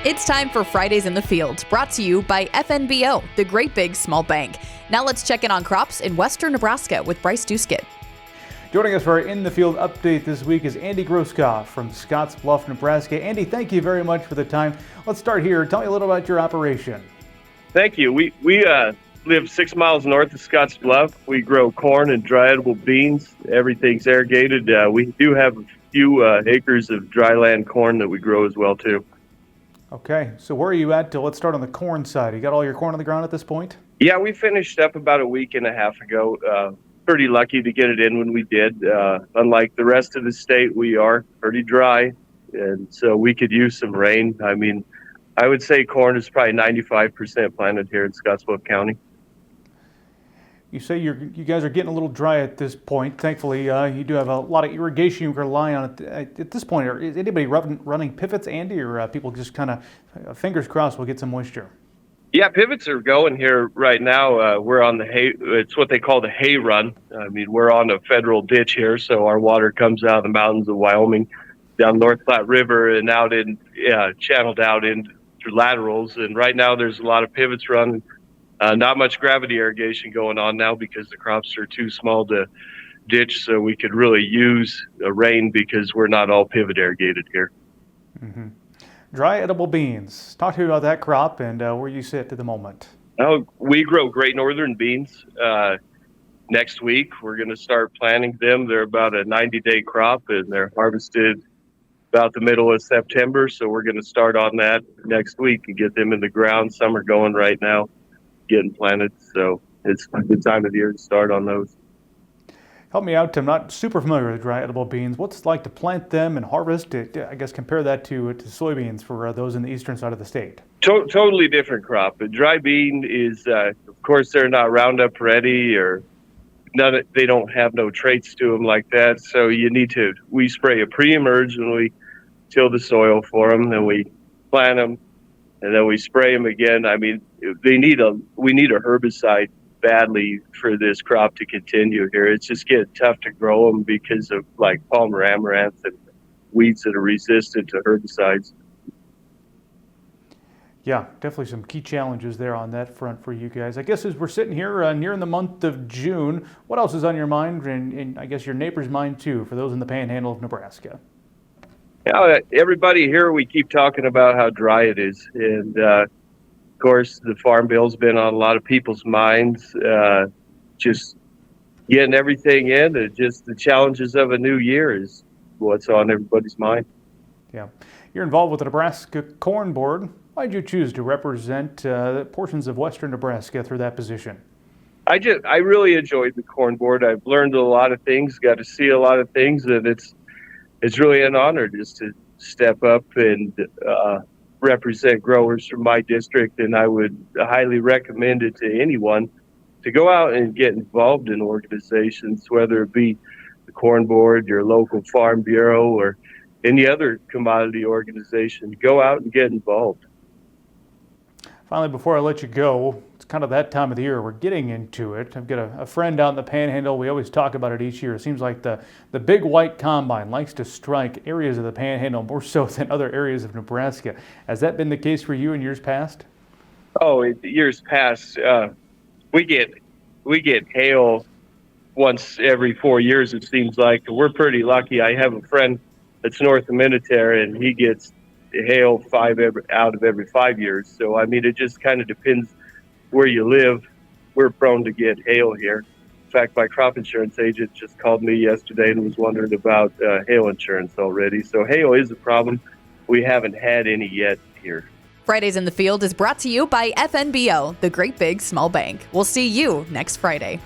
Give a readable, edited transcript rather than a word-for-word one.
It's time for Fridays in the Field, brought to you by FNBO, the Great Big Small Bank. Now let's check in on crops in western Nebraska with Bryce Duskett. Joining us for our In the Field update this week is Andy Groskopf from Scottsbluff, Nebraska. Andy, thank you very much for the time. Let's start here. Tell me a little about your operation. Thank you. We live 6 miles north of Scottsbluff. We grow corn and dry edible beans. Everything's irrigated. We do have a few acres of dryland corn that we grow as well, too. Okay, so where are you at? Let's start on the corn side. You got all your corn on the ground at this point? Yeah, we finished up about a week and a half ago. Pretty lucky to get it in when we did. Unlike the rest of the state, we are pretty dry, and so we could use some rain. I mean, I would say corn is probably 95% planted here in Scottsbluff County. You say you guys are getting a little dry at this point. Thankfully, you do have a lot of irrigation you can rely on at this point. Is anybody running pivots, Andy, or people just kind of fingers crossed we'll get some moisture? Yeah, pivots are going here right now. We're on the hay. It's what they call the hay run. I mean, we're on a federal ditch here, so our water comes out of the mountains of Wyoming, down North Platte River, and out in channeled out in through laterals. And right now, there's a lot of pivots running. Not much gravity irrigation going on now because the crops are too small to ditch, so we could really use rain because we're not all pivot irrigated here. Mm-hmm. Dry edible beans. Talk to me about that crop and where you sit at the moment. We grow Great Northern beans. Next week, we're going to start planting them. They're about a 90-day crop, and they're harvested about the middle of September, so we're going to start on that next week and get them in the ground. Some are going right now, getting planted, so it's a good time of the year to start on those. Help me out. I'm not super familiar with dry edible beans. What's it like to plant them and harvest it? I guess compare that to soybeans for those in the eastern side of the state. Totally different crop. A dry bean is, of course, they're not Roundup ready, or they don't have no traits to them like that. So we spray a pre-emerge when we till the soil for them, then we plant them, and then we spray them again. I mean, we need a herbicide badly for this crop to continue here. It's just getting tough to grow them because of like Palmer amaranth and weeds that are resistant to herbicides. Yeah, definitely some key challenges there on that front for you guys. I guess as we're sitting here near the month of June, what else is on your mind and I guess your neighbor's mind too for those in the Panhandle of Nebraska? Yeah, everybody here, we keep talking about how dry it is, and of course, the Farm Bill's been on a lot of people's minds, just getting everything in, and just the challenges of a new year is what's on everybody's mind. Yeah. You're involved with the Nebraska Corn Board. Why did you choose to represent portions of western Nebraska through that position? I really enjoyed the Corn Board. I've learned a lot of things, got to see a lot of things, and it's really an honor just to step up and represent growers from my district, and I would highly recommend it to anyone to go out and get involved in organizations, whether it be the Corn Board, your local Farm Bureau, or any other commodity organization. Go out and get involved. Finally, before I let you go, it's kind of that time of the year. We're getting into it. I've got a friend out in the Panhandle. We always talk about it each year. It seems like the big white combine likes to strike areas of the Panhandle more so than other areas of Nebraska. Has that been the case for you in years past? Oh, in years past, we get hail once every 4 years, it seems like. We're pretty lucky. I have a friend that's north of Minnetonka, and he gets hail out of every 5 years. So, I mean, it just kind of depends where you live. We're prone to get hail here. In fact, my crop insurance agent just called me yesterday and was wondering about hail insurance already. So hail is a problem. We haven't had any yet here. Fridays in the Field is brought to you by FNBO, the Great Big Small Bank. We'll see you next Friday.